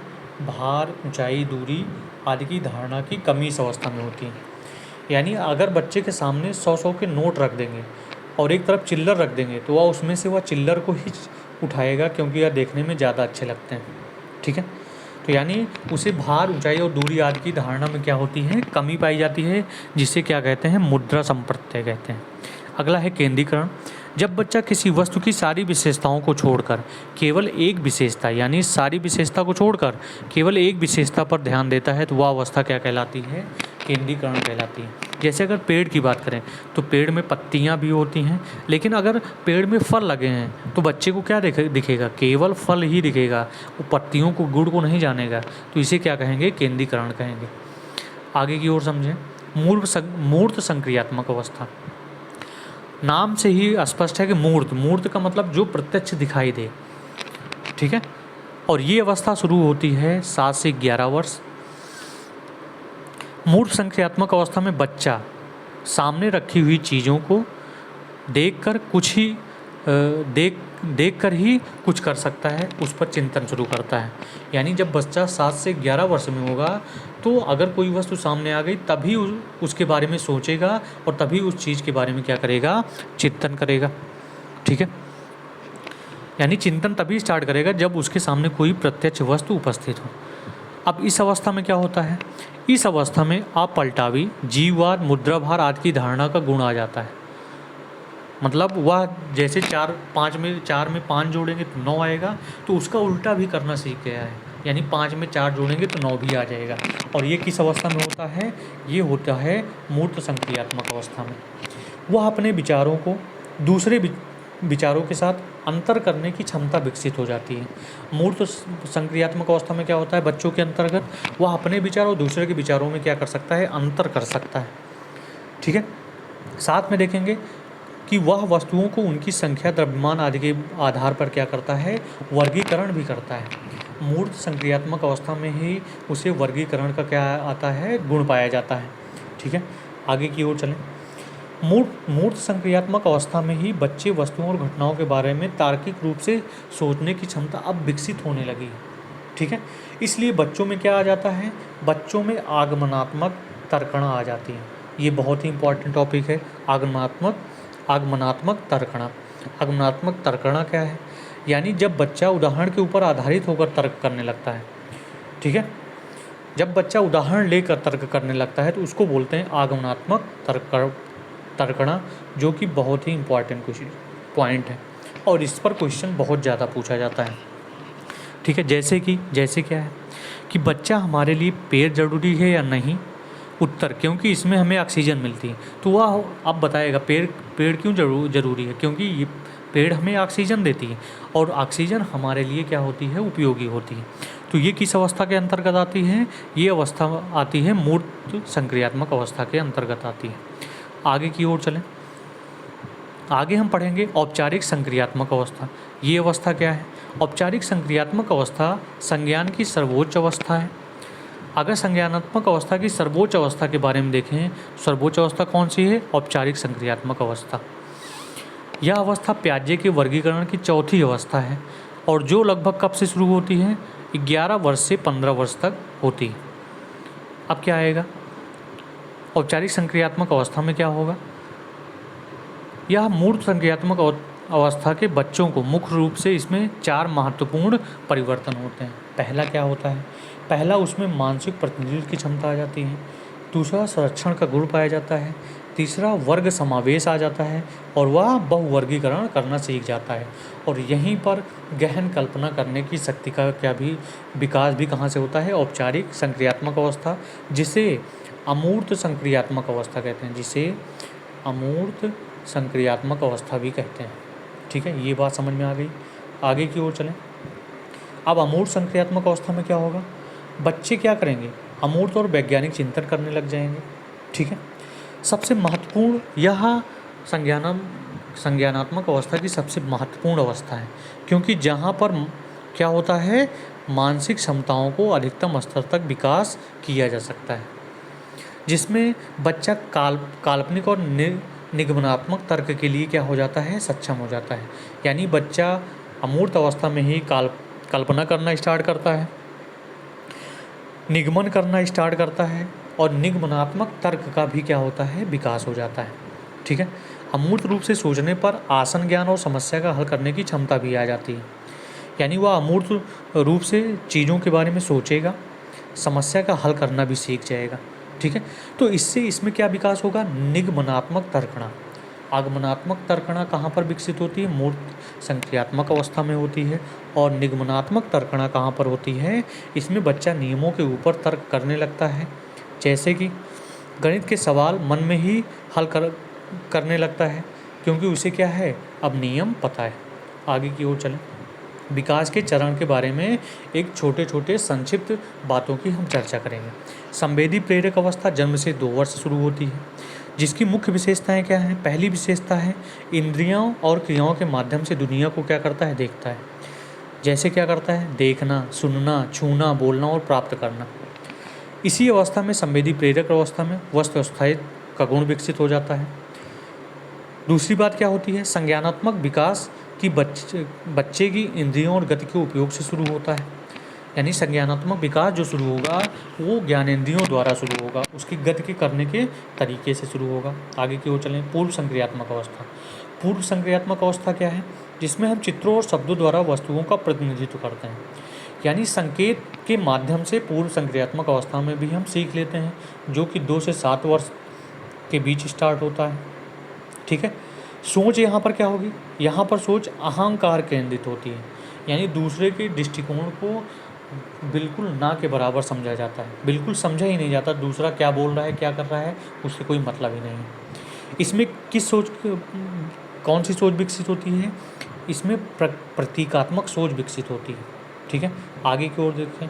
Speaker 1: भार, ऊंचाई, दूरी आदि की धारणा की कमी इस अवस्था में होती है। यानी अगर बच्चे के सामने 100 के नोट रख देंगे और एक तरफ चिल्लर रख देंगे तो वह चिल्लर को ही उठाएगा, क्योंकि यह देखने में ज़्यादा अच्छे लगते हैं। ठीक है, तो यानी उसे भार, ऊंचाई और दूरी आदि की धारणा में क्या होती है? कमी पाई जाती है, जिसे क्या कहते हैं? मुद्रा संप्रत्यय कहते हैं। अगला है केंद्रीकरण। जब बच्चा किसी वस्तु की सारी विशेषताओं को छोड़कर केवल एक विशेषता, यानी सारी विशेषता को छोड़कर केवल एक विशेषता पर ध्यान देता है तो वह अवस्था क्या कहलाती है? केंद्रीकरण कहलाती है। जैसे अगर पेड़ की बात करें तो पेड़ में पत्तियां भी होती हैं, लेकिन अगर पेड़ में फल लगे हैं तो बच्चे को क्या दिखेगा? केवल फल ही दिखेगा, वो पत्तियों को, गुण को नहीं जानेगा। तो इसे क्या कहेंगे? केंद्रीकरण कहेंगे। आगे की ओर समझें। मूर्त संक्रियात्मक अवस्था। नाम से ही स्पष्ट है कि मूर्त का मतलब जो प्रत्यक्ष दिखाई दे। ठीक है, और ये अवस्था शुरू होती है 7 से 11 वर्ष। मूर्त संक्रियात्मक अवस्था में बच्चा सामने रखी हुई चीज़ों को देखकर कुछ ही देख कर ही कुछ कर सकता है, उस पर चिंतन शुरू करता है। यानी जब बच्चा 7 से 11 वर्ष में होगा तो अगर कोई वस्तु सामने आ गई तभी उसके बारे में सोचेगा और तभी उस चीज़ के बारे में क्या करेगा, चिंतन करेगा। ठीक है, यानी चिंतन तभी स्टार्ट करेगा जब उसके सामने कोई प्रत्यक्ष वस्तु उपस्थित हो। अब इस अवस्था में क्या होता है, इस अवस्था में आप पलटावी, जीववाद, मुद्राभार आदि की धारणा का गुण आ जाता है। मतलब वह जैसे 4 में 5 जोड़ेंगे तो 9 आएगा, तो उसका उल्टा भी करना सीख गया है। यानी 5 में 4 जोड़ेंगे तो 9 भी आ जाएगा। और ये किस अवस्था में होता है, ये होता है मूर्त संक्रियात्मक अवस्था में। वह अपने विचारों को दूसरे विचारों के साथ अंतर करने की क्षमता विकसित हो जाती है। मूर्त संक्रियात्मक अवस्था में क्या होता है, बच्चों के अंतर्गत वह अपने विचार और दूसरे के विचारों में क्या कर सकता है, अंतर कर सकता है। ठीक है, साथ में देखेंगे कि वह वस्तुओं को उनकी संख्या, द्रव्यमान आदि के आधार पर क्या करता है, वर्गीकरण भी करता है। मूर्त संक्रियात्मक अवस्था में ही उसे वर्गीकरण का क्या आता है, गुण पाया जाता है। ठीक है, आगे की ओर चलें। मूर्त संक्रियात्मक अवस्था में ही बच्चे वस्तुओं और घटनाओं के बारे में तार्किक रूप से सोचने की क्षमता अब विकसित होने लगी है। ठीक है, इसलिए बच्चों में क्या आ जाता है, बच्चों में आगमनात्मक तर्कणा आ जाती है। ये बहुत ही इंपॉर्टेंट टॉपिक है, आगमनात्मक तर्कणा। आगमनात्मक तर्कणा क्या है, यानी जब बच्चा उदाहरण के ऊपर आधारित होकर तर्क करने लगता है। ठीक है, जब बच्चा उदाहरण लेकर तर्क करने लगता है तो उसको बोलते हैं आगमनात्मक तर्कणा, जो कि बहुत ही इंपॉर्टेंट पॉइंट है और इस पर क्वेश्चन बहुत ज़्यादा पूछा जाता है। ठीक है, जैसे क्या है कि बच्चा हमारे लिए पेड़ ज़रूरी है या नहीं, उत्तर क्योंकि इसमें हमें ऑक्सीजन मिलती है। तो वह अब बताएगा पेड़ क्यों ज़रूरी है, क्योंकि ये पेड़ हमें ऑक्सीजन देती है और ऑक्सीजन हमारे लिए क्या होती है, उपयोगी होती है। तो ये किस अवस्था के अंतर्गत आती है, ये अवस्था आती है मूर्त संक्रियात्मक अवस्था के अंतर्गत आती है। आगे की ओर चलें, आगे हम पढ़ेंगे औपचारिक संक्रियात्मक अवस्था। ये अवस्था क्या है, औपचारिक संक्रियात्मक अवस्था संज्ञान की सर्वोच्च अवस्था है। अगर संज्ञानात्मक अवस्था की सर्वोच्च अवस्था के बारे में देखें, सर्वोच्च अवस्था कौन सी है, औपचारिक संक्रियात्मक अवस्था। यह अवस्था प्याजे के वर्गीकरण की चौथी अवस्था है और जो लगभग कब से शुरू होती है, 11 वर्ष से 15 वर्ष तक होती है। अब क्या आएगा, औपचारिक संक्रियात्मक अवस्था में क्या होगा, यह मूर्त संक्रियात्मक अवस्था के बच्चों को मुख्य रूप से इसमें 4 महत्वपूर्ण परिवर्तन होते हैं। पहला क्या होता है, पहला उसमें मानसिक प्रतिनिधित्व की क्षमता आ जाती है, दूसरा संरक्षण का गुण पाया जाता है, तीसरा वर्ग समावेश आ जाता है और वह बहुवर्गीकरण करना सीख जाता है। और यहीं पर गहन कल्पना करने की शक्ति का क्या भी विकास भी कहाँ से होता है, औपचारिक संक्रियात्मक अवस्था, जिसे अमूर्त संक्रियात्मक अवस्था कहते हैं, जिसे अमूर्त संक्रियात्मक अवस्था भी कहते हैं। ठीक है, ये बात समझ में आ गई। आगे की ओर चलें। अब अमूर्त संक्रियात्मक अवस्था में क्या होगा, बच्चे क्या करेंगे, अमूर्त और वैज्ञानिक चिंतन करने लग जाएंगे। ठीक है, सबसे महत्वपूर्ण यह संज्ञानात्मक अवस्था की सबसे महत्वपूर्ण अवस्था है, क्योंकि जहाँ पर क्या होता है, मानसिक क्षमताओं को अधिकतम स्तर तक विकास किया जा सकता है, जिसमें बच्चा काल्पनिक और निगमनात्मक तर्क के लिए क्या हो जाता है, सक्षम हो जाता है। यानी बच्चा अमूर्त अवस्था में ही कल्पना करना स्टार्ट करता है, निगमन करना स्टार्ट करता है और निगमनात्मक तर्क का भी क्या होता है, विकास हो जाता है। ठीक है, अमूर्त रूप से सोचने पर आसन ज्ञान और समस्या का हल करने की क्षमता भी आ जाती है। यानी वह अमूर्त रूप से चीज़ों के बारे में सोचेगा, समस्या का हल करना भी सीख जाएगा। ठीक है, तो इससे इसमें क्या विकास होगा, निगमनात्मक तर्कणा। आगमनात्मक तर्कणा कहाँ पर विकसित होती है, मूर्त संक्रियात्मक अवस्था में होती है। और निगमनात्मक तर्कणा कहाँ पर होती है, इसमें बच्चा नियमों के ऊपर तर्क करने लगता है, जैसे कि गणित के सवाल मन में ही हल करने लगता है, क्योंकि उसे क्या है, अब नियम पता है। आगे की ओर चलें। विकास के चरण के बारे में एक छोटे संक्षिप्त बातों की हम चर्चा करेंगे। संवेदी प्रेरक अवस्था जन्म से 2 वर्ष शुरू होती है, जिसकी मुख्य विशेषताएं क्या हैं। पहली विशेषता है इंद्रियों और क्रियाओं के माध्यम से दुनिया को क्या करता है, देखता है। जैसे क्या करता है, देखना, सुनना, छूना, बोलना और प्राप्त करना। इसी अवस्था में संवेदी प्रेरक अवस्था में वस्तु स्थायित्व का गुण विकसित हो जाता है। दूसरी बात क्या होती है, संज्ञानात्मक विकास की बच्चे की इंद्रियों और गति के उपयोग से शुरू होता है। यानी संज्ञानात्मक विकास जो शुरू होगा वो ज्ञानेंद्रियों द्वारा शुरू होगा, उसकी गति के करने के तरीके से शुरू होगा। आगे की ओर चलें, पूर्व संक्रियात्मक अवस्था। पूर्व संक्रियात्मक अवस्था क्या है, जिसमें हम चित्रों और शब्दों द्वारा वस्तुओं का प्रतिनिधित्व करते हैं। यानी संकेत के माध्यम से पूर्व संक्रियात्मक अवस्था में भी हम सीख लेते हैं, जो कि 2 से 7 वर्ष के बीच स्टार्ट होता है। ठीक है। सोच यहाँ पर क्या होगी, यहाँ पर सोच अहंकार केंद्रित होती है, यानी दूसरे के दृष्टिकोण को बिल्कुल ना के बराबर समझा जाता है, बिल्कुल समझा ही नहीं जाता दूसरा क्या बोल रहा है, क्या कर रहा है, उससे कोई मतलब ही नहीं है। इसमें कौन सी सोच विकसित होती है, इसमें प्रतीकात्मक सोच विकसित होती है। ठीक है। आगे की ओर देखें,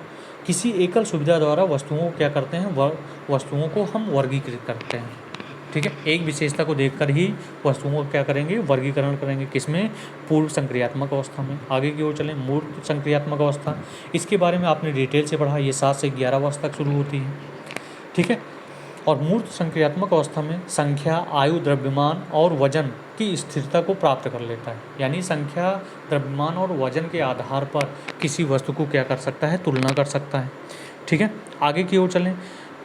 Speaker 1: किसी एकल सुविधा द्वारा वस्तुओं को क्या करते हैं, वस्तुओं को हम वर्गीकृत करते हैं। ठीक है। एक विशेषता को देखकर ही वस्तुओं को क्या करेंगे, वर्गीकरण करेंगे। किसमें, पूर्व संक्रियात्मक अवस्था में। आगे की ओर चलें, मूर्त संक्रियात्मक अवस्था। इसके बारे में आपने डिटेल से पढ़ा, ये 7 से 11 वर्ष तक शुरू होती है। ठीक है। और मूर्त संक्रियात्मक अवस्था में संख्या, आयु, द्रव्यमान और वजन की स्थिरता को प्राप्त कर लेता है। यानी संख्या, द्रव्यमान और वजन के आधार पर किसी वस्तु को क्या कर सकता है, तुलना कर सकता है। ठीक है। आगे की ओर चलें,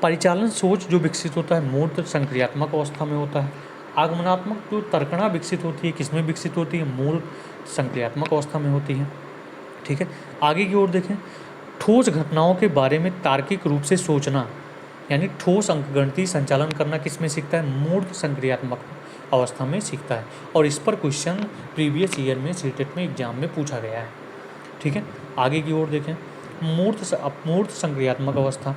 Speaker 1: परिचालन सोच जो विकसित होता है मूर्त संक्रियात्मक अवस्था में होता है। आगमनात्मक जो तर्कणा विकसित होती है, किसमें विकसित होती है, मूर्त संक्रियात्मक अवस्था में होती है। ठीक है। आगे की ओर देखें, ठोस घटनाओं के बारे में तार्किक रूप से सोचना, यानी ठोस अंकगणितीय संचालन करना किसमें सीखता है, मूर्त संक्रियात्मक अवस्था में सीखता है। और इस पर क्वेश्चन प्रीवियस ईयर में सीटेट में एग्जाम में पूछा गया है। ठीक है। आगे की ओर देखें, मूर्त संक्रियात्मक अवस्था,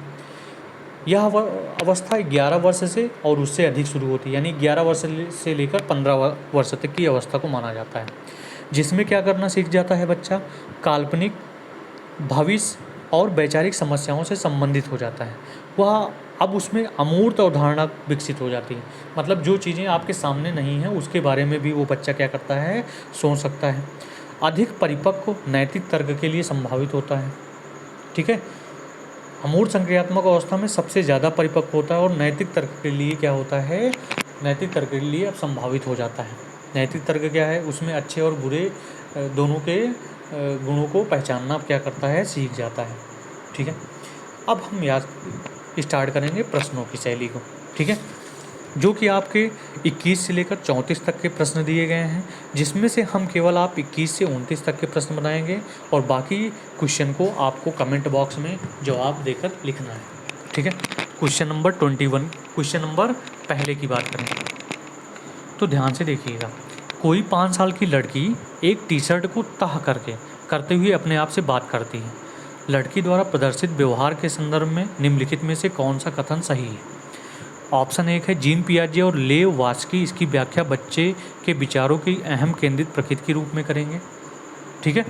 Speaker 1: यह अवस्था 11 वर्ष से और उससे अधिक शुरू होती है। यानी 11 वर्ष से लेकर 15 वर्ष तक की अवस्था को माना जाता है, जिसमें क्या करना सीख जाता है बच्चा, काल्पनिक, भविष्य और वैचारिक समस्याओं से संबंधित हो जाता है। वह अब उसमें अमूर्त अवधारणा विकसित हो जाती है, मतलब जो चीज़ें आपके सामने नहीं हैं उसके बारे में भी वो बच्चा क्या करता है, सोच सकता है। अधिक परिपक्व नैतिक तर्क के लिए संभावित होता है। ठीक है। अमूर्त संक्रियात्मक अवस्था में सबसे ज़्यादा परिपक्व होता है और नैतिक तर्क के लिए क्या होता है, नैतिक तर्क के लिए अब संभावित हो जाता है। नैतिक तर्क क्या है, उसमें अच्छे और बुरे दोनों के गुणों को पहचानना क्या करता है, सीख जाता है। ठीक है। अब हम याद स्टार्ट करेंगे प्रश्नों की शैली को। ठीक है, जो कि आपके 21 से लेकर 34 तक के प्रश्न दिए गए हैं, जिसमें से हम केवल आप 21 से 29 तक के प्रश्न बनाएंगे और बाकी क्वेश्चन को आपको कमेंट बॉक्स में जवाब देकर लिखना है। ठीक है। क्वेश्चन नंबर 21, क्वेश्चन नंबर पहले की बात करें तो ध्यान से देखिएगा। कोई 5 साल की लड़की एक टी शर्ट को तह करते हुए अपने आप से बात करती है। लड़की द्वारा प्रदर्शित व्यवहार के संदर्भ में निम्नलिखित में से कौन सा कथन सही है। ऑप्शन 1 है जीन पियाजे और लेव वास्की इसकी व्याख्या बच्चे के विचारों की अहम केंद्रित प्रकृति के रूप में करेंगे। ठीक है।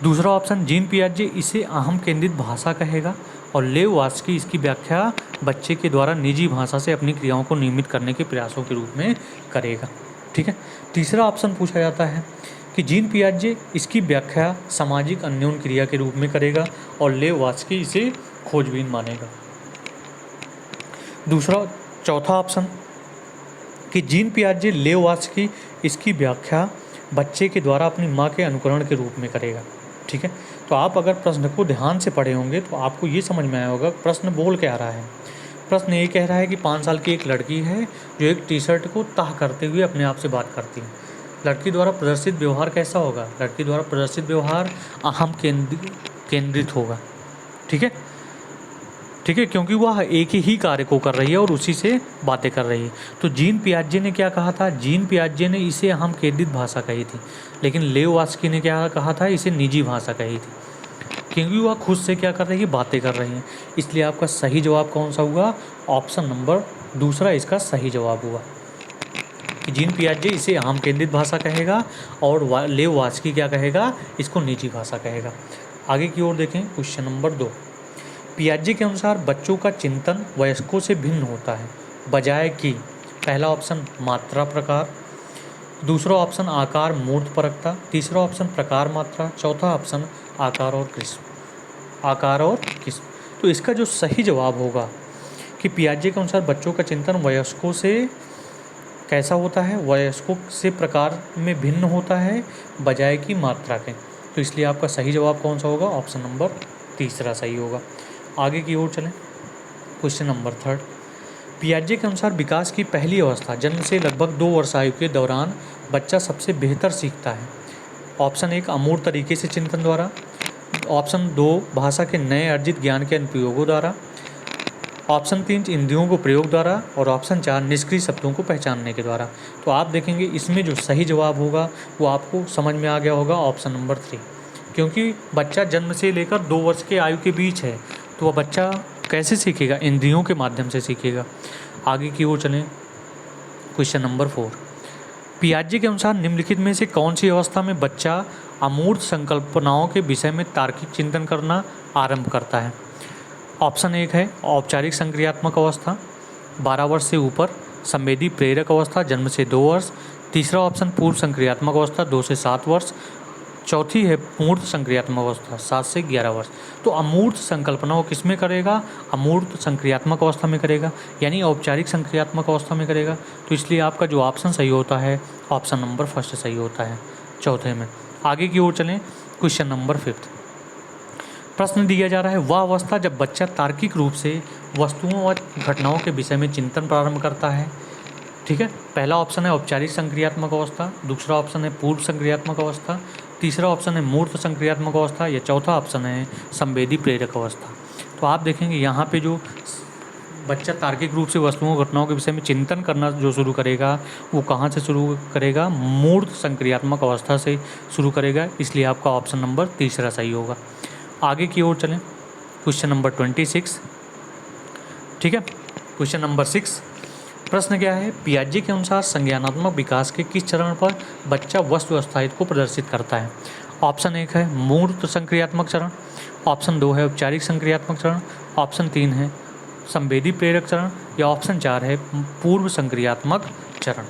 Speaker 1: दूसरा ऑप्शन, जीन पियाजे इसे अहम केंद्रित भाषा कहेगा और लेव वास्की इसकी व्याख्या बच्चे के द्वारा निजी भाषा से अपनी क्रियाओं को नियमित करने के प्रयासों के रूप में करेगा। ठीक है। तीसरा ऑप्शन पूछा जाता है कि जीन पियाजे इसकी व्याख्या सामाजिक अन्योन क्रिया के रूप में करेगा और लेव वास्की इसे खोजबीन मानेगा। चौथा ऑप्शन कि जीन पियाजे लेव वास्की इसकी व्याख्या बच्चे के द्वारा अपनी माँ के अनुकरण के रूप में करेगा। ठीक है। तो आप अगर प्रश्न को ध्यान से पढ़े होंगे तो आपको ये समझ में आया होगा प्रश्न बोल क्या रहा है। प्रश्न ये कह रहा है कि 5 साल की एक लड़की है जो एक टी शर्ट को तह करते हुए अपने आप से बात करती है। लड़की द्वारा प्रदर्शित व्यवहार कैसा होगा, लड़की द्वारा प्रदर्शित व्यवहार अहम केंद्रित होगा। ठीक है। ठीक है, क्योंकि वह एक ही कार्य को कर रही है और उसी से बातें कर रही है। तो जीन पियाजे ने क्या कहा था, जीन पियाजे ने इसे अहम केंद्रित भाषा कही थी, लेकिन लेव वास्की ने क्या कहा था, इसे निजी भाषा कही थी, क्योंकि वह खुद से क्या कर रही है, बातें कर रही हैं। इसलिए आपका सही जवाब कौन सा हुआ, ऑप्शन नंबर दूसरा इसका सही जवाब हुआ कि जीन पियाजे इसे अहम केंद्रित भाषा कहेगा और लेव वास्की क्या कहेगा, इसको निजी भाषा कहेगा। आगे की ओर देखें, क्वेश्चन नंबर 2। पियाजे के अनुसार बच्चों का चिंतन वयस्कों से भिन्न होता है बजाय कि, पहला ऑप्शन मात्रा प्रकार, दूसरा ऑप्शन आकार मूर्त परकता, तीसरा ऑप्शन प्रकार मात्रा, चौथा ऑप्शन आकार और किस्म। तो इसका जो सही जवाब होगा कि पियाजे के अनुसार बच्चों का चिंतन वयस्कों से कैसा होता है, वयस्कों से प्रकार में भिन्न होता है बजाय की मात्रा के। तो इसलिए आपका सही जवाब कौन सा होगा, ऑप्शन नंबर तीसरा सही होगा। आगे की ओर चलें, क्वेश्चन नंबर 3। पियाजे के अनुसार विकास की पहली अवस्था जन्म से लगभग 2 वर्ष आयु के दौरान बच्चा सबसे बेहतर सीखता है। ऑप्शन 1 अमूर्त तरीके से चिंतन द्वारा, ऑप्शन 2 भाषा के नए अर्जित ज्ञान के अनुप्रयोगों द्वारा, ऑप्शन 3 इंद्रियों को प्रयोग द्वारा, और ऑप्शन 4 निष्क्रिय शब्दों को पहचानने के द्वारा। तो आप देखेंगे इसमें जो सही जवाब होगा वो आपको समझ में आ गया होगा, ऑप्शन नंबर 3, क्योंकि बच्चा जन्म से लेकर 2 वर्ष के आयु के बीच है, तो वह बच्चा कैसे सीखेगा, इंद्रियों के माध्यम से सीखेगा। आगे की ओर चलें, क्वेश्चन नंबर 4। पियाजे के अनुसार निम्नलिखित में से कौन सी अवस्था में बच्चा अमूर्त संकल्पनाओं के विषय में तार्किक चिंतन करना आरंभ करता है। ऑप्शन 1 है औपचारिक संक्रियात्मक अवस्था 12 वर्ष से ऊपर, संवेदी प्रेरक अवस्था जन्म से 2 वर्ष, तीसरा ऑप्शन पूर्व संक्रियात्मक अवस्था 2 से 7 वर्ष, चौथी है मूर्त संक्रियात्मक अवस्था 7 से 11 वर्ष। तो अमूर्त संकल्पनाओं किस में करेगा, अमूर्त संक्रियात्मक अवस्था में करेगा, यानी औपचारिक संक्रियात्मक अवस्था में करेगा। तो इसलिए आपका जो ऑप्शन सही होता है, ऑप्शन नंबर फर्स्ट सही होता है चौथे में। आगे की ओर चलें, क्वेश्चन नंबर 5। प्रश्न दिया जा रहा है वह अवस्था जब बच्चा तार्किक रूप से वस्तुओं और घटनाओं के विषय में चिंतन प्रारंभ करता है। ठीक है, पहला ऑप्शन है औपचारिक संक्रियात्मक अवस्था, दूसरा ऑप्शन है पूर्व संक्रियात्मक अवस्था, तीसरा ऑप्शन है मूर्त संक्रियात्मक अवस्था, या चौथा ऑप्शन है संवेदी प्रेरक अवस्था। तो आप देखेंगे यहाँ पे जो बच्चा तार्किक रूप से वस्तुओं घटनाओं के विषय में चिंतन करना जो शुरू करेगा वो कहाँ से शुरू करेगा, मूर्त संक्रियात्मक अवस्था से शुरू करेगा। इसलिए आपका ऑप्शन नंबर तीसरा सही होगा। आगे की ओर चलें, क्वेश्चन नंबर 26। ठीक है, क्वेश्चन नंबर 6। प्रश्न क्या है, पियाजे के अनुसार संज्ञानात्मक विकास के किस चरण पर बच्चा वस्तु अस्थायित्व को प्रदर्शित करता है। ऑप्शन 1 है मूर्त संक्रियात्मक चरण, ऑप्शन 2 है औपचारिक संक्रियात्मक चरण, ऑप्शन 3 है संवेदी प्रेरक चरण, या ऑप्शन 4 है पूर्व संक्रियात्मक चरण।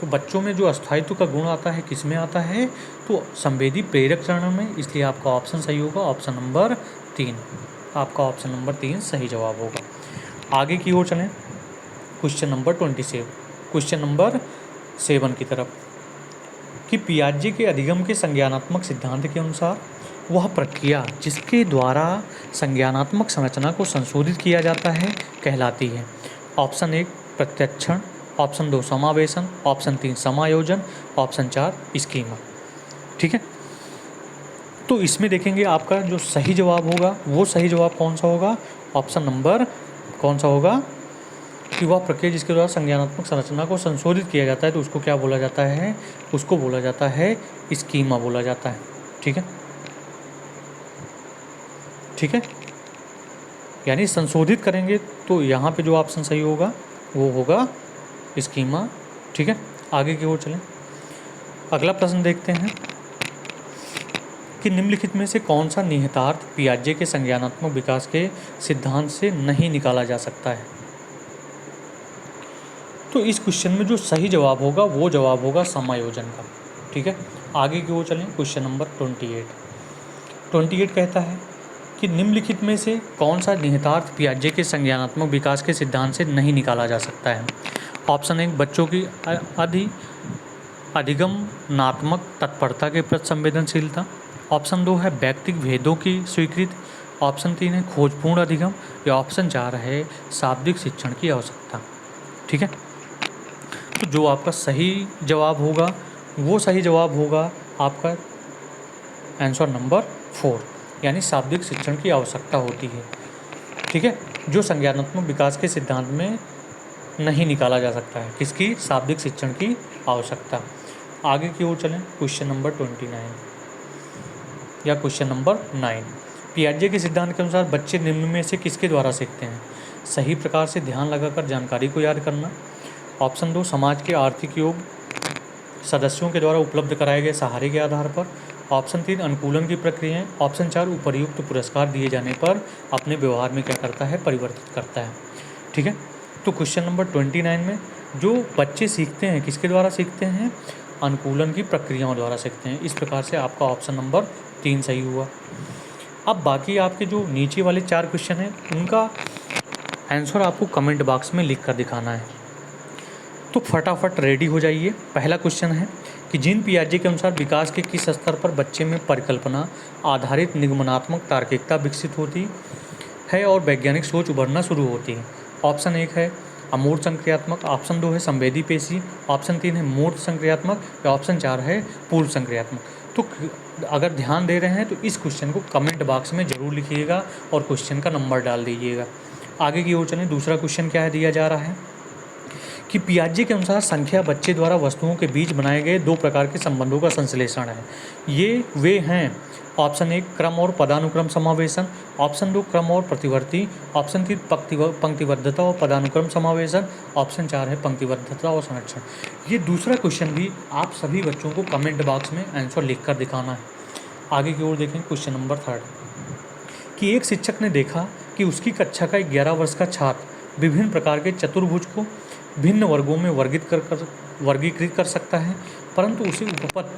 Speaker 1: तो बच्चों में जो अस्थायित्व का गुण आता है किस में आता है, तो संवेदी प्रेरक चरण में। इसलिए आपका ऑप्शन सही होगा, ऑप्शन नंबर 3। आपका ऑप्शन नंबर 3 सही जवाब होगा। आगे की ओर चलें, क्वेश्चन नंबर 27, क्वेश्चन नंबर 7 की तरफ, कि पियाजे के अधिगम के संज्ञानात्मक सिद्धांत के अनुसार वह प्रक्रिया जिसके द्वारा संज्ञानात्मक संरचना को संशोधित किया जाता है कहलाती है। ऑप्शन 1 प्रत्यक्षण, ऑप्शन 2 समावेशन, ऑप्शन 3 समायोजन, ऑप्शन 4 स्कीमा। ठीक है, तो इसमें देखेंगे आपका जो सही जवाब होगा वो सही जवाब कौन सा होगा, ऑप्शन नंबर कौन सा होगा, कि वह प्रक्रिया जिसके द्वारा संज्ञानात्मक संरचना को संशोधित किया जाता है तो उसको क्या बोला जाता है, उसको बोला जाता है स्कीमा बोला जाता है। ठीक है, ठीक है, यानी संशोधित करेंगे तो यहाँ पे जो ऑप्शन सही होगा वो होगा स्कीमा। ठीक है, आगे की ओर चलें, अगला प्रश्न देखते हैं कि निम्नलिखित में से कौन सा निहितार्थ पियाजे के संज्ञानात्मक विकास के सिद्धांत से नहीं निकाला जा सकता है। तो इस क्वेश्चन में जो सही जवाब होगा वो जवाब होगा समायोजन का। ठीक है, आगे की ओर चलें, क्वेश्चन नंबर 28 कहता है कि निम्नलिखित में से कौन सा निहितार्थ पियाजे के संज्ञानात्मक विकास के सिद्धांत से नहीं निकाला जा सकता है। ऑप्शन 1 बच्चों की अधिगमनात्मक तत्परता के प्रति संवेदनशीलता, ऑप्शन 2 है व्यक्तिगत भेदों की स्वीकृति, ऑप्शन 3 है खोजपूर्ण अधिगम, या ऑप्शन 4 है शाब्दिक शिक्षण की आवश्यकता। ठीक है, तो जो आपका सही जवाब होगा वो सही जवाब होगा आपका आंसर नंबर 4, यानी शाब्दिक शिक्षण की आवश्यकता होती है। ठीक है, जो संज्ञानात्मक विकास के सिद्धांत में नहीं निकाला जा सकता है, किसकी, शाब्दिक शिक्षण की आवश्यकता। आगे की ओर चलें, क्वेश्चन नंबर 29 या क्वेश्चन नंबर 9। पियाजे के सिद्धांत के अनुसार बच्चे निम्न में से किसके द्वारा सीखते हैं। सही प्रकार से ध्यान लगाकर जानकारी को याद करना, ऑप्शन 2 समाज के आर्थिक योग सदस्यों के द्वारा उपलब्ध कराए गए सहारे के आधार पर, ऑप्शन 3 अनुकूलन की प्रक्रियाएं, ऑप्शन 4 उपर्युक्त पुरस्कार दिए जाने पर अपने व्यवहार में क्या करता है, परिवर्तित करता है। ठीक है, तो क्वेश्चन नंबर 29 में जो बच्चे सीखते हैं किसके द्वारा सीखते हैं, अनुकूलन की प्रक्रियाओं द्वारा सीखते हैं। इस प्रकार से आपका ऑप्शन नंबर 3 सही हुआ। अब बाकी आपके जो नीचे वाले 4 क्वेश्चन हैं उनका आंसर आपको कमेंट बॉक्स में लिख कर दिखाना है। तो फटाफट रेडी हो जाइए। पहला क्वेश्चन है कि जीन पियाजे के अनुसार विकास के किस स्तर पर बच्चे में परिकल्पना आधारित निगमनात्मक तार्किकता विकसित होती है और वैज्ञानिक सोच उभरना शुरू होती है। ऑप्शन 1 है अमूर्त संक्रियात्मक, ऑप्शन 2 है संवेदी पेशी, ऑप्शन 3 है मूर्त संक्रियात्मक या ऑप्शन 4 है पूर्व संक्रियात्मक। तो अगर ध्यान दे रहे हैं तो इस क्वेश्चन को कमेंट बॉक्स में ज़रूर लिखिएगा और क्वेश्चन का नंबर डाल दीजिएगा। आगे की ओर चलें। दूसरा क्वेश्चन क्या है दिया जा रहा है कि पियाजे के अनुसार संख्या बच्चे द्वारा वस्तुओं के बीच बनाए गए 2 प्रकार के संबंधों का संश्लेषण है। ये वे हैं ऑप्शन 1 क्रम और पदानुक्रम समावेशन, ऑप्शन 2 क्रम और प्रतिवर्ती, ऑप्शन 3 पंक्तिबद्धता और पदानुक्रम समावेशन, ऑप्शन 4 है पंक्तिबद्धता और संरक्षण। ये दूसरा क्वेश्चन भी आप सभी बच्चों को कमेंट बॉक्स में आंसर लिख कर दिखाना है। आगे की ओर देखें। क्वेश्चन नंबर 3 कि एक शिक्षक ने देखा कि उसकी कक्षा का 11 वर्ष का छात्र विभिन्न प्रकार के चतुर्भुज को भिन्न वर्गों में वर्गीकृत कर सकता है, परंतु उसे उपपद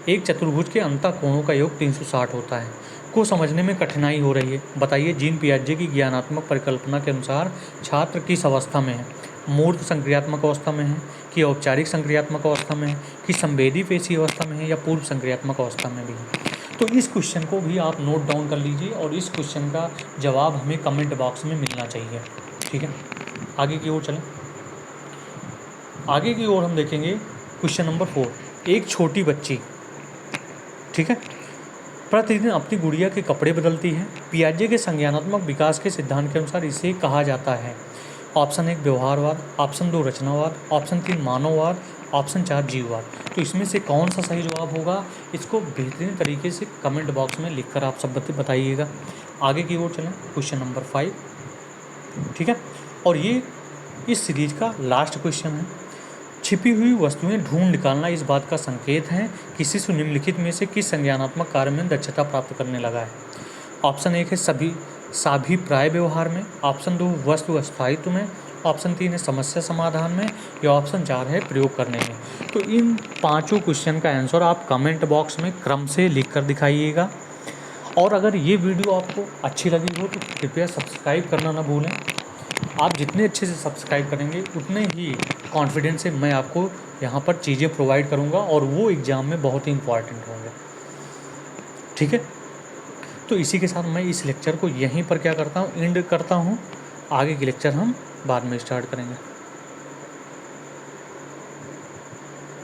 Speaker 1: एक चतुर्भुज के अंतः कोणों का योग 360 होता है को समझने में कठिनाई हो रही है। बताइए जीन पियाजे की ज्ञानात्मक परिकल्पना के अनुसार छात्र किस अवस्था में है? मूर्त संक्रियात्मक अवस्था में है, कि औपचारिक संक्रियात्मक अवस्था में है, कि संवेदी पेशी अवस्था में है या पूर्व संक्रियात्मक अवस्था में भी है। तो इस क्वेश्चन को भी आप नोट डाउन कर लीजिए और इस क्वेश्चन का जवाब हमें कमेंट बॉक्स में मिलना चाहिए। ठीक है, आगे की ओर चलें। आगे की ओर हम देखेंगे क्वेश्चन नंबर 4। एक छोटी बच्ची, ठीक है, प्रतिदिन अपनी गुड़िया के कपड़े बदलती है। पियाजे के संज्ञानात्मक विकास के सिद्धांत के अनुसार इसे कहा जाता है। ऑप्शन 1 व्यवहारवाद, ऑप्शन 2 रचनावाद, ऑप्शन 3 मानववाद, ऑप्शन 4 जीववाद। तो इसमें से कौन सा सही जवाब होगा, इसको बेहतरीन तरीके से कमेंट बॉक्स में लिखकर आप सब बताइएगा। आगे की ओर चलें। क्वेश्चन नंबर 5, ठीक है, और ये इस सीरीज का लास्ट क्वेश्चन है। छिपी हुई वस्तुएं ढूंढ निकालना इस बात का संकेत है कि शिशु निम्नलिखित में से किस संज्ञानात्मक कार्य में दक्षता प्राप्त करने लगा है। ऑप्शन 1 है साभिप्राय व्यवहार में, ऑप्शन 2 वस्तु स्थायित्व में, ऑप्शन 3 है समस्या समाधान में या ऑप्शन 4 है प्रयोग करने में। तो इन 5 क्वेश्चन का आंसर आप कमेंट बॉक्स में क्रम से लिख कर दिखाइएगा। और अगर ये वीडियो आपको अच्छी लगी हो तो कृपया सब्सक्राइब करना ना भूलें। आप जितने अच्छे से सब्सक्राइब करेंगे उतने ही कॉन्फिडेंस से मैं आपको यहाँ पर चीज़ें प्रोवाइड करूँगा और वो एग्ज़ाम में बहुत ही इम्पॉर्टेंट होंगे। ठीक है, तो इसी के साथ मैं इस लेक्चर को यहीं पर क्या करता हूँ, एंड करता हूँ। आगे के लेक्चर हम बाद में स्टार्ट करेंगे।